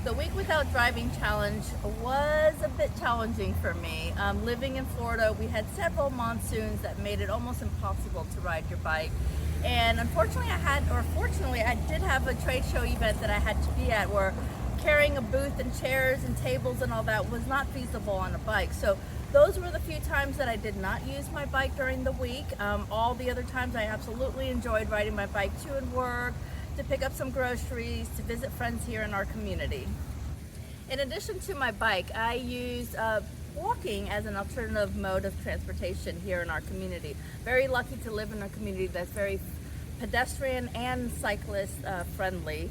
The week without driving challenge was a bit challenging for me. Living in Florida, we had several monsoons that made it almost impossible to ride your bike. And fortunately I did have a trade show event that I had to be at where carrying a booth and chairs and tables and all that was not feasible on a bike. So those were the few times that I did not use my bike during the week. All the other times I absolutely enjoyed riding my bike to and work, to pick up some groceries, to visit friends here in our community. In addition to my bike, I use walking as an alternative mode of transportation here in our community. Very lucky to live in a community that's very pedestrian and cyclist friendly.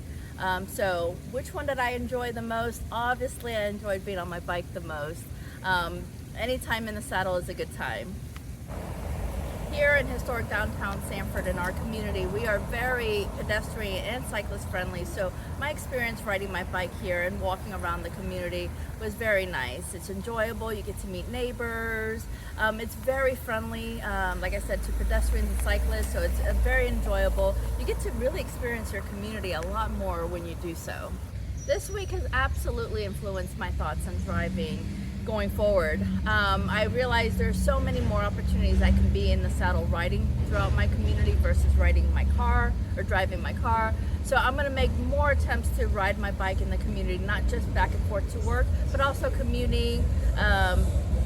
So which one did I enjoy the most? Obviously I enjoyed being on my bike the most. Any time in the saddle is a good time. Here in historic downtown Sanford in our community, we are very pedestrian and cyclist friendly, so my experience riding my bike here and walking around the community was very nice. It's enjoyable, you get to meet neighbors, it's very friendly, like I said, to pedestrians and cyclists, so it's very enjoyable. You get to really experience your community a lot more when you do so. This week has absolutely influenced my thoughts on driving going forward. I realize there's so many more opportunities I can be in the saddle riding throughout my community versus riding my car or driving my car. So I'm going to make more attempts to ride my bike in the community, not just back and forth to work, but also commuting,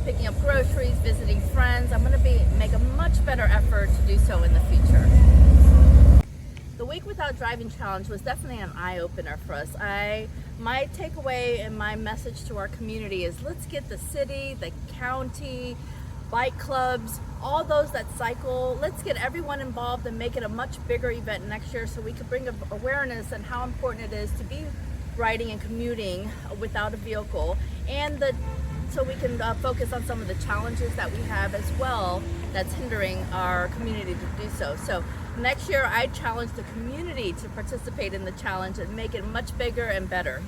picking up groceries, visiting friends. I'm going to make a much better effort to do so in the future. The Week Without Driving Challenge was definitely an eye-opener for us. My takeaway and my message to our community is let's get the city, the county, bike clubs, all those that cycle, let's get everyone involved and make it a much bigger event next year so we can bring awareness on how important it is to be riding and commuting without a vehicle, and so we can focus on some of the challenges that we have as well that's hindering our community to do so. So next year I challenge the community to participate in the challenge and make it much bigger and better.